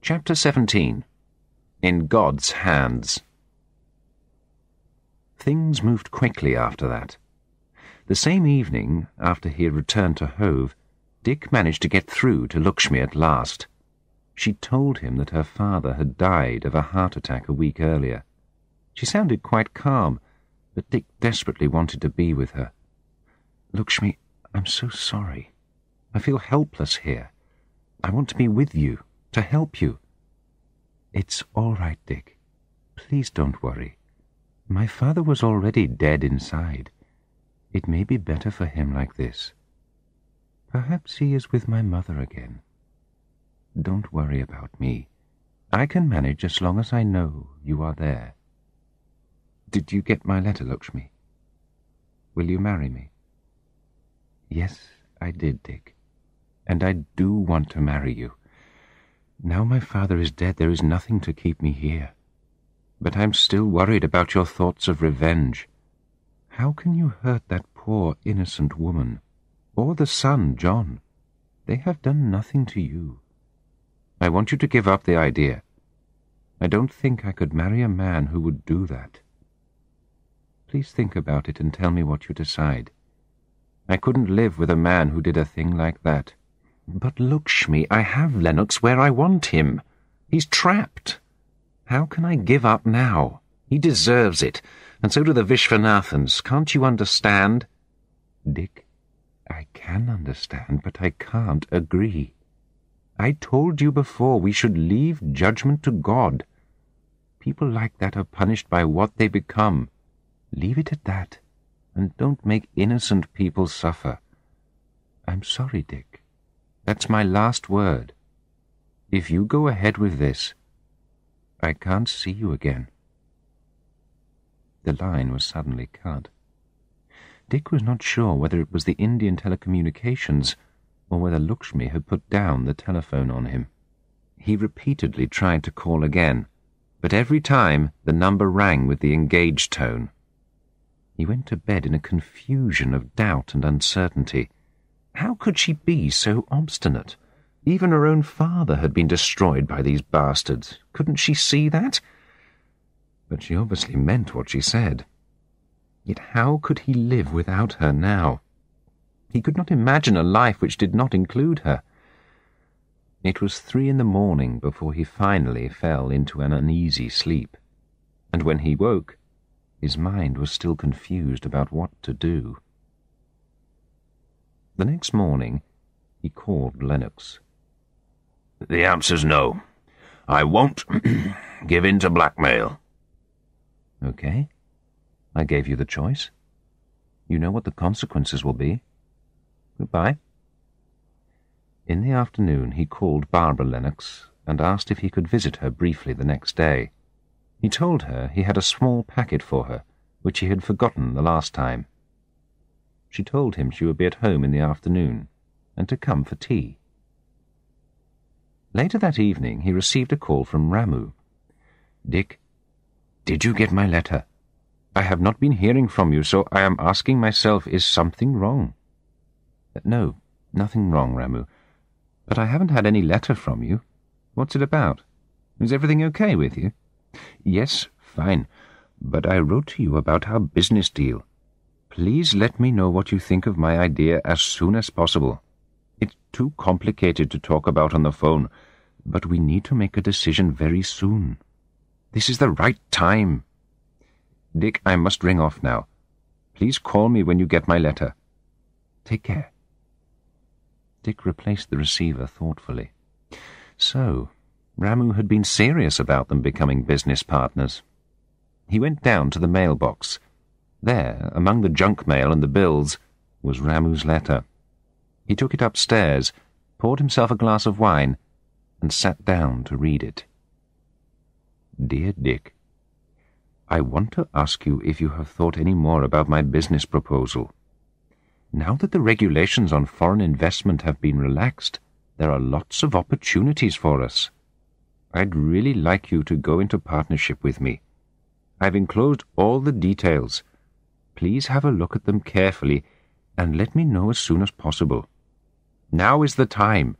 Chapter 17. In God's Hands. Things moved quickly after that. The same evening, after he had returned to Hove, Dick managed to get through to Lakshmi at last. She told him that her father had died of a heart attack a week earlier. She sounded quite calm, but Dick desperately wanted to be with her. "Lakshmi, I'm so sorry. I feel helpless here. I want to be with you, to help you." "It's all right, Dick. Please don't worry. My father was already dead inside. It may be better for him like this. Perhaps he is with my mother again. Don't worry about me. I can manage as long as I know you are there. Did you get my letter, Lakshmi? Will you marry me?" "Yes, I did, Dick. And I do want to marry you. Now my father is dead, there is nothing to keep me here. But I'm still worried about your thoughts of revenge. How can you hurt that poor, innocent woman? Or the son, John? They have done nothing to you. I want you to give up the idea. I don't think I could marry a man who would do that. Please think about it and tell me what you decide. I couldn't live with a man who did a thing like that." "But Lakshmi, I have Lennox where I want him. He's trapped. How can I give up now? He deserves it, and so do the Vishwanathans. Can't you understand?" "Dick, I can understand, but I can't agree. I told you before we should leave judgment to God. People like that are punished by what they become. Leave it at that, and don't make innocent people suffer. I'm sorry, Dick. That's my last word. If you go ahead with this, I can't see you again." The line was suddenly cut. Dick was not sure whether it was the Indian telecommunications or whether Lakshmi had put down the telephone on him. He repeatedly tried to call again, but every time the number rang with the engaged tone. He went to bed in a confusion of doubt and uncertainty. How could she be so obstinate? Even her own father had been destroyed by these bastards. Couldn't she see that? But she obviously meant what she said. Yet how could he live without her now? He could not imagine a life which did not include her. It was 3 a.m. before he finally fell into an uneasy sleep, and when he woke, his mind was still confused about what to do. The next morning, he called Lennox. "The answer's no. I won't give in to blackmail." "Okay. I gave you the choice. You know what the consequences will be. Goodbye." In the afternoon, he called Barbara Lennox and asked if he could visit her briefly the next day. He told her he had a small packet for her, which he had forgotten the last time. She told him she would be at home in the afternoon, and to come for tea. Later that evening he received a call from Ramu. "Dick, did you get my letter? I have not been hearing from you, so I am asking myself, is something wrong?" "No, nothing wrong, Ramu. But I haven't had any letter from you. What's it about? Is everything okay with you?" "Yes, fine. But I wrote to you about our business deal. Please let me know what you think of my idea as soon as possible. It's too complicated to talk about on the phone, but we need to make a decision very soon. This is the right time. Dick, I must ring off now. Please call me when you get my letter. Take care." Dick replaced the receiver thoughtfully. So, Ramu had been serious about them becoming business partners. He went down to the mailbox. There, among the junk mail and the bills, was Ramu's letter. He took it upstairs, poured himself a glass of wine, and sat down to read it. "Dear Dick, I want to ask you if you have thought any more about my business proposal. Now that the regulations on foreign investment have been relaxed, there are lots of opportunities for us. I'd really like you to go into partnership with me. I've enclosed all the details. Please have a look at them carefully and let me know as soon as possible. Now is the time,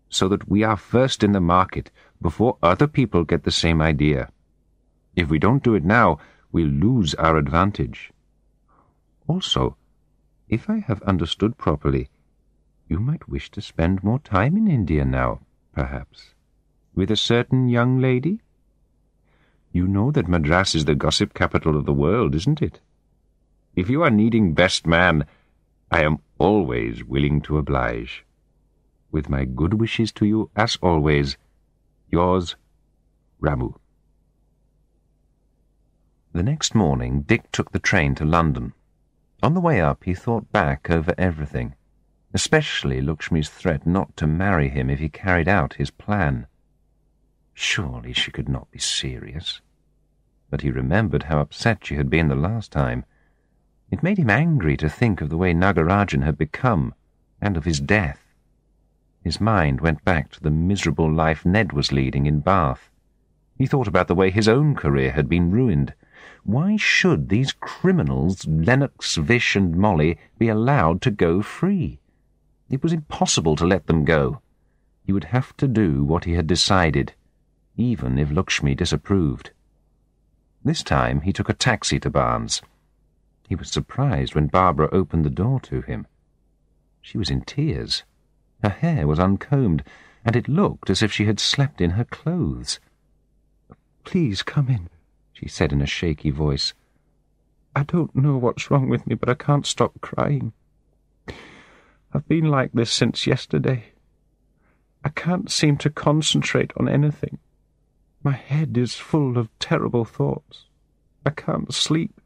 so that we are first in the market, before other people get the same idea. If we don't do it now, we'll lose our advantage. Also, if I have understood properly, you might wish to spend more time in India now, perhaps, with a certain young lady? You know that Madras is the gossip capital of the world, isn't it? If you are needing best man, I am always willing to oblige. With my good wishes to you, as always, yours, Ramu. The next morning, Dick took the train to London. On the way up, he thought back over everything, especially Lakshmi's threat not to marry him if he carried out his plan. Surely she could not be serious. But he remembered how upset she had been the last time. It made him angry to think of the way Nagarajan had become, and of his death. His mind went back to the miserable life Ned was leading in Bath. He thought about the way his own career had been ruined. Why should these criminals, Lennox, Vish, and Molly, be allowed to go free? It was impossible to let them go. He would have to do what he had decided, even if Lakshmi disapproved. This time he took a taxi to Barnes. He was surprised when Barbara opened the door to him. She was in tears. Her hair was uncombed, and it looked as if she had slept in her clothes. "Please come in," she said in a shaky voice. "I don't know what's wrong with me, but I can't stop crying. I've been like this since yesterday. I can't seem to concentrate on anything. My head is full of terrible thoughts. I can't sleep.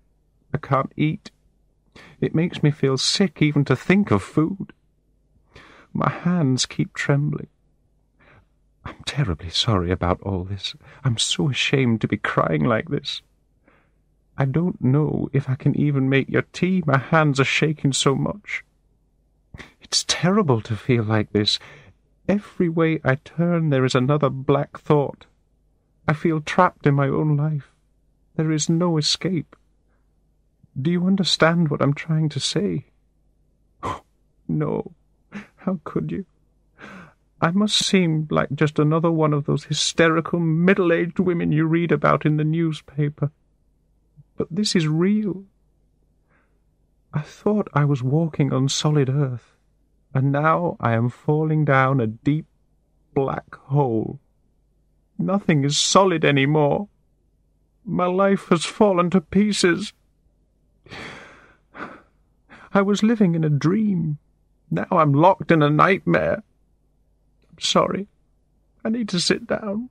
I can't eat. It makes me feel sick even to think of food. My hands keep trembling. I'm terribly sorry about all this. I'm so ashamed to be crying like this. I don't know if I can even make your tea. My hands are shaking so much. It's terrible to feel like this. Every way I turn there is another black thought. I feel trapped in my own life. There is no escape. Do you understand what I'm trying to say?" "Oh, no. How could you? I must seem like just another one of those hysterical middle-aged women you read about in the newspaper. But this is real. I thought I was walking on solid earth, and now I am falling down a deep black hole. Nothing is solid any more. My life has fallen to pieces. I was living in a dream. Now I'm locked in a nightmare. I'm sorry. I need to sit down."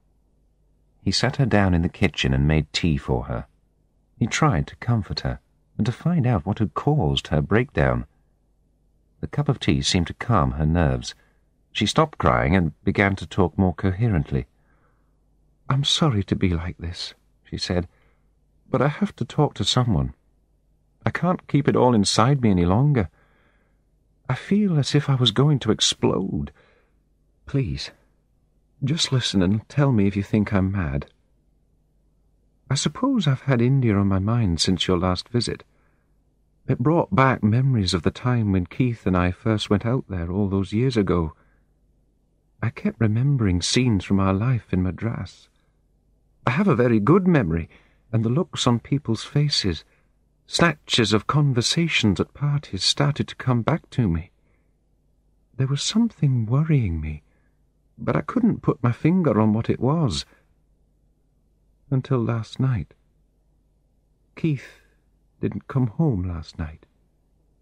He sat her down in the kitchen and made tea for her. He tried to comfort her and to find out what had caused her breakdown. The cup of tea seemed to calm her nerves. She stopped crying and began to talk more coherently. "I'm sorry to be like this," she said, "but I have to talk to someone. I can't keep it all inside me any longer. I feel as if I was going to explode. Please, just listen and tell me if you think I'm mad. I suppose I've had India on my mind since your last visit. It brought back memories of the time when Keith and I first went out there all those years ago. I kept remembering scenes from our life in Madras. I have a very good memory, and the looks on people's faces, snatches of conversations at parties started to come back to me. There was something worrying me, but I couldn't put my finger on what it was. Until last night. Keith didn't come home last night.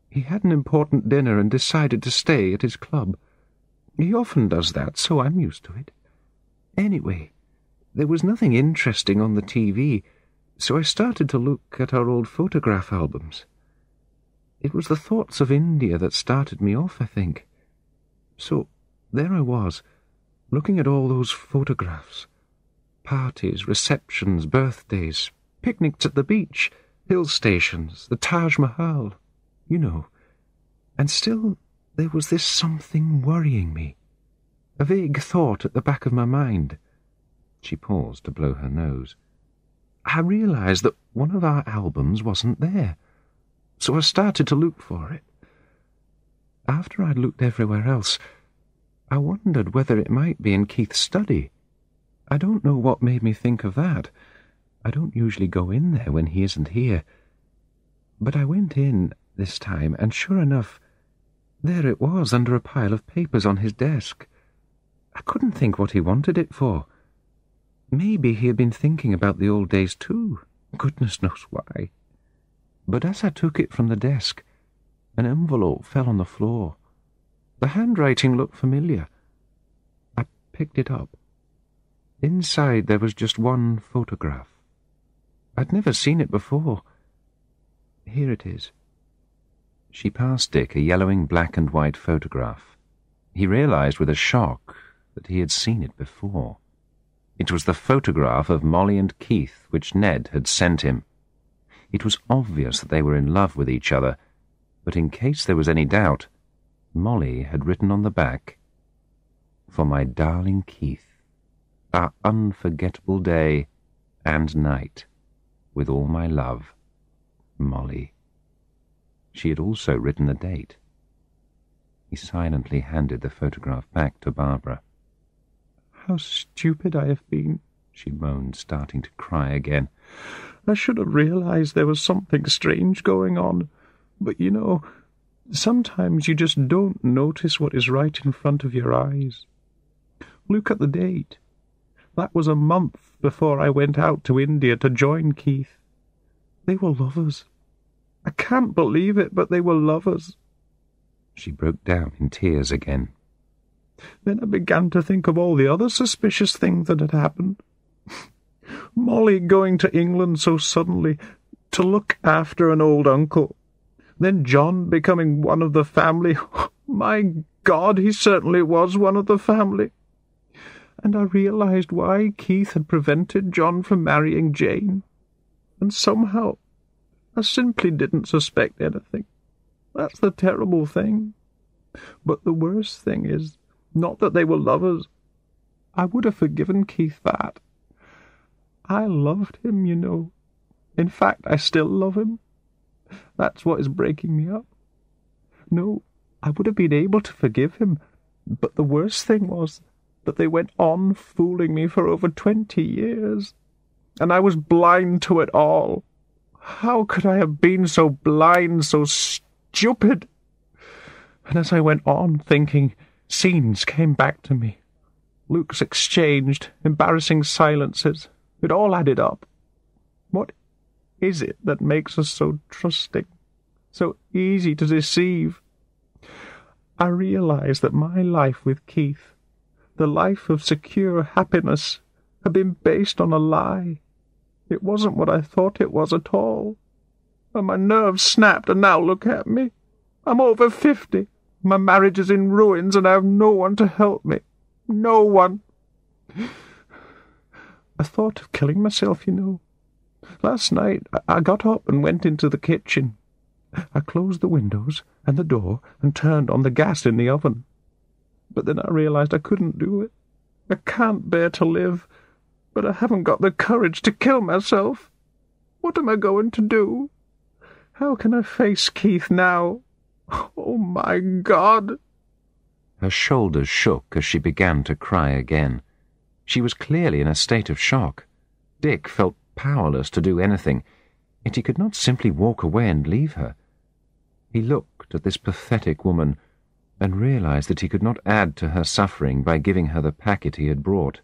He had an important dinner and decided to stay at his club. He often does that, so I'm used to it. Anyway, there was nothing interesting on the TV, so I started to look at our old photograph albums. It was the thoughts of India that started me off, I think. So there I was, looking at all those photographs. Parties, receptions, birthdays, picnics at the beach, hill stations, the Taj Mahal, you know. And still there was this something worrying me, a vague thought at the back of my mind. She paused to blow her nose. I realized that one of our albums wasn't there, so I started to look for it. After I'd looked everywhere else, I wondered whether it might be in Keith's study. I don't know what made me think of that. I don't usually go in there when he isn't here. But I went in this time, and sure enough, there it was under a pile of papers on his desk. I couldn't think what he wanted it for. Maybe he had been thinking about the old days too. Goodness knows why. But as I took it from the desk, an envelope fell on the floor. The handwriting looked familiar. I picked it up. Inside there was just one photograph. I'd never seen it before. Here it is. She passed Dick a yellowing black and white photograph. He realized with a shock that he had seen it before. It was the photograph of Molly and Keith which Ned had sent him. It was obvious that they were in love with each other, but in case there was any doubt, Molly had written on the back, "For my darling Keith, our unforgettable day and night, with all my love, Molly." She had also written the date. He silently handed the photograph back to Barbara. "How stupid I have been," she moaned, starting to cry again. "I should have realized there was something strange going on. But, you know, sometimes you just don't notice what is right in front of your eyes. Look at the date. That was a month before I went out to India to join Keith. They were lovers. I can't believe it, but they were lovers." She broke down in tears again. Then I began to think of all the other suspicious things that had happened. Molly going to England so suddenly to look after an old uncle. Then John becoming one of the family. My God, he certainly was one of the family. And I realized why Keith had prevented John from marrying Jane. And somehow I simply didn't suspect anything. That's the terrible thing. But the worst thing is not that they were lovers. I would have forgiven Keith that. I loved him, you know. In fact, I still love him. That's what is breaking me up. No, I would have been able to forgive him, but the worst thing was that they went on fooling me for over 20 years, and I was blind to it all. How could I have been so blind, so stupid? And as I went on thinking, scenes came back to me. Looks exchanged, embarrassing silences. It all added up. What is it that makes us so trusting, so easy to deceive? I realized that my life with Keith, the life of secure happiness, had been based on a lie. It wasn't what I thought it was at all. And my nerves snapped, and now look at me. I'm over 50. My marriage is in ruins, and I have no one to help me. No one. I thought of killing myself, you know. Last night I got up and went into the kitchen. I closed the windows and the door and turned on the gas in the oven. But then I realized I couldn't do it. I can't bear to live, but I haven't got the courage to kill myself. What am I going to do? How can I face Keith now? Oh, my God! Her shoulders shook as she began to cry again. She was clearly in a state of shock. Dick felt powerless to do anything, yet he could not simply walk away and leave her. He looked at this pathetic woman and realized that he could not add to her suffering by giving her the packet he had brought.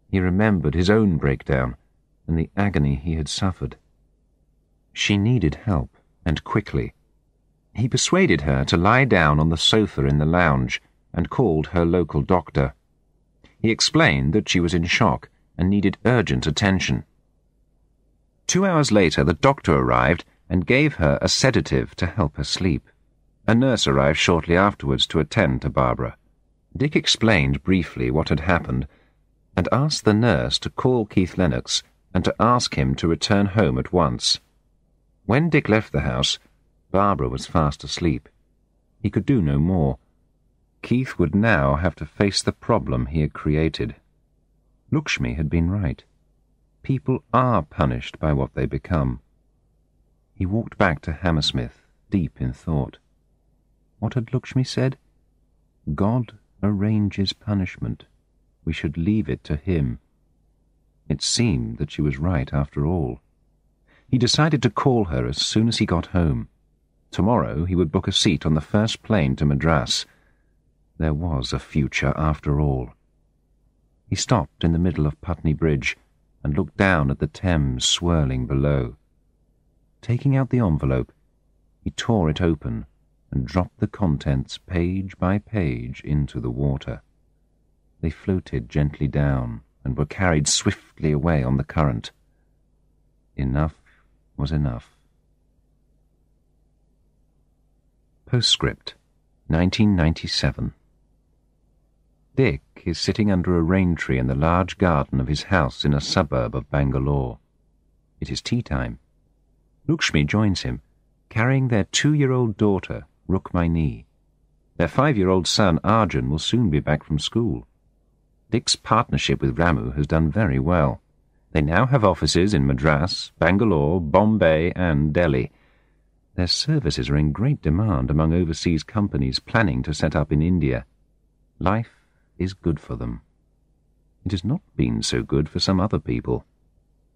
He remembered his own breakdown and the agony he had suffered. She needed help, and quickly. He persuaded her to lie down on the sofa in the lounge and called her local doctor. He explained that she was in shock and needed urgent attention. 2 hours later, the doctor arrived and gave her a sedative to help her sleep. A nurse arrived shortly afterwards to attend to Barbara. Dick explained briefly what had happened and asked the nurse to call Keith Lennox and to ask him to return home at once. When Dick left the house, Barbara was fast asleep. He could do no more. Keith would now have to face the problem he had created. Lakshmi had been right. People are punished by what they become. He walked back to Hammersmith, deep in thought. What had Lakshmi said? God arranges punishment. We should leave it to him. It seemed that she was right after all. He decided to call her as soon as he got home. Tomorrow he would book a seat on the first plane to Madras. There was a future after all. He stopped in the middle of Putney Bridge and looked down at the Thames swirling below. Taking out the envelope, he tore it open and dropped the contents page by page into the water. They floated gently down and were carried swiftly away on the current. Enough was enough. Postscript, 1997. Dick is sitting under a rain tree in the large garden of his house in a suburb of Bangalore. It is tea time. Lakshmi joins him, carrying their 2-year-old daughter, Rukmini. Their 5-year-old son, Arjun, will soon be back from school. Dick's partnership with Ramu has done very well. They now have offices in Madras, Bangalore, Bombay and Delhi. Their services are in great demand among overseas companies planning to set up in India. Life is good for them. It has not been so good for some other people.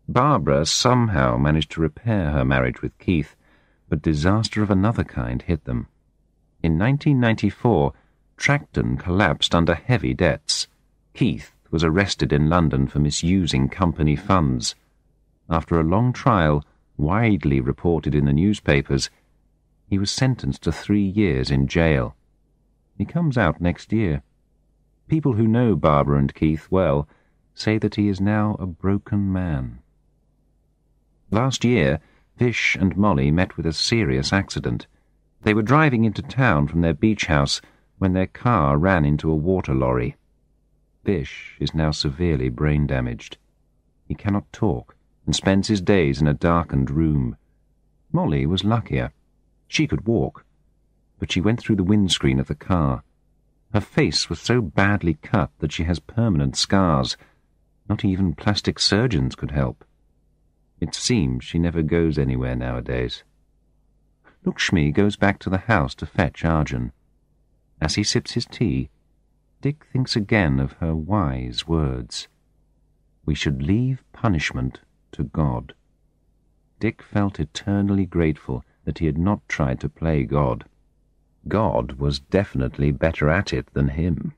Barbara somehow managed to repair her marriage with Keith, but disaster of another kind hit them. In 1994, Tracton collapsed under heavy debts. Keith was arrested in London for misusing company funds. After a long trial, widely reported in the newspapers, he was sentenced to 3 years in jail. He comes out next year. People who know Barbara and Keith well say that he is now a broken man. Last year, Vish and Molly met with a serious accident. They were driving into town from their beach house when their car ran into a water lorry. Vish is now severely brain damaged. He cannot talk and spends his days in a darkened room. Molly was luckier. She could walk, but she went through the windscreen of the car. Her face was so badly cut that she has permanent scars. Not even plastic surgeons could help. It seems she never goes anywhere nowadays. Lakshmi goes back to the house to fetch Arjun. As he sips his tea, Dick thinks again of her wise words. We should leave punishment to God. Dick felt eternally grateful that he had not tried to play God. God was definitely better at it than him.